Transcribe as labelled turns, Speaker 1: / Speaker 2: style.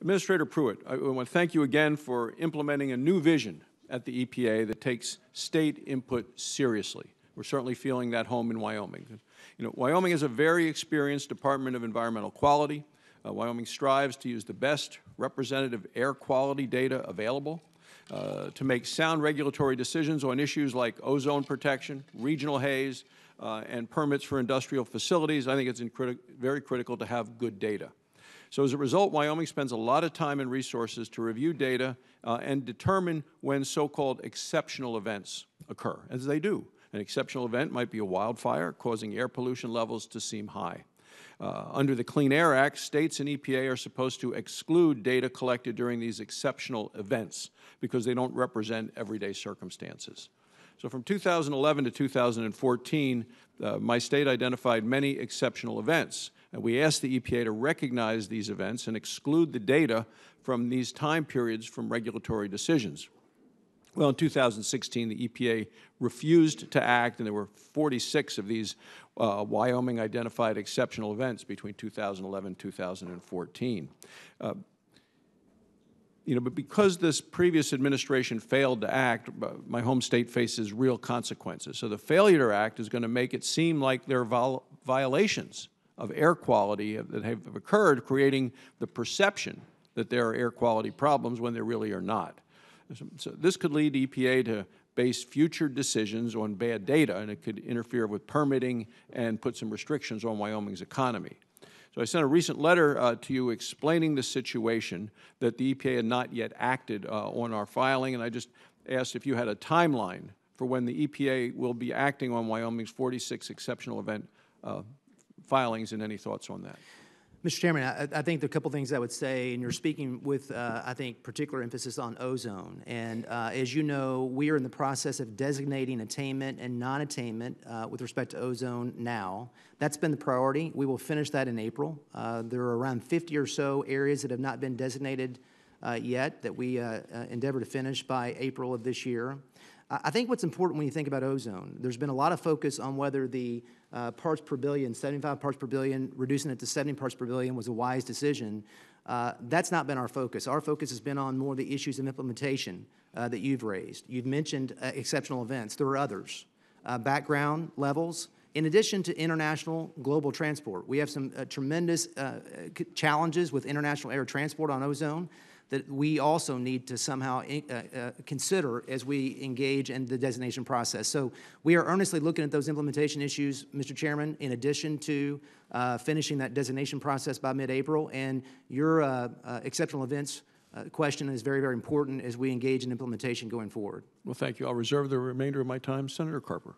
Speaker 1: Administrator Pruitt, I want to thank you again for implementing a new vision at the EPA that takes state input seriously. We're certainly feeling that home in Wyoming. Wyoming is a very experienced Department of Environmental Quality. Wyoming strives to use the best representative air quality data available to make sound regulatory decisions on issues like ozone protection, regional haze, and permits for industrial facilities. I think it's very critical to have good data. So as a result, Wyoming spends a lot of time and resources to review data and determine when so-called exceptional events occur, as they do. An exceptional event might be a wildfire causing air pollution levels to seem high. Under the Clean Air Act, states and EPA are supposed to exclude data collected during these exceptional events because they don't represent everyday circumstances. So from 2011 to 2014, my state identified many exceptional events, and we asked the EPA to recognize these events and exclude the data from these time periods from regulatory decisions. Well, in 2016, the EPA refused to act, and there were 46 of these Wyoming-identified exceptional events between 2011 and 2014. But because this previous administration failed to act, my home state faces real consequences. So the failure to act is going to make it seem like there are violations of air quality that have occurred, creating the perception that there are air quality problems when there really are not. So this could lead EPA to base future decisions on bad data, and it could interfere with permitting and put some restrictions on Wyoming's economy. So I sent a recent letter to you explaining the situation, that the EPA had not yet acted on our filing, and I just asked if you had a timeline for when the EPA will be acting on Wyoming's 46 exceptional event filings, and any thoughts on that.
Speaker 2: Mr. Chairman, I think there are a couple things I would say, and you're speaking with, I think, particular emphasis on ozone. And as you know, we are in the process of designating attainment and non-attainment with respect to ozone now. That's been the priority. We will finish that in April. There are around 50 or so areas that have not been designated yet that we endeavor to finish by April of this year. I think what's important when you think about ozone, there's been a lot of focus on whether the parts per billion, 75 parts per billion, reducing it to 70 parts per billion was a wise decision. That's not been our focus. Our focus has been on more the issues of implementation that you've raised. You've mentioned exceptional events. There are others. Background levels. In addition to international global transport, we have some tremendous challenges with international air transport on ozone that we also need to somehow consider as we engage in the designation process. So we are earnestly looking at those implementation issues, Mr. Chairman, in addition to finishing that designation process by mid-April. And your exceptional events question is very, very important as we engage in implementation going forward.
Speaker 1: Well, thank you. I'll reserve the remainder of my time. Senator Carper.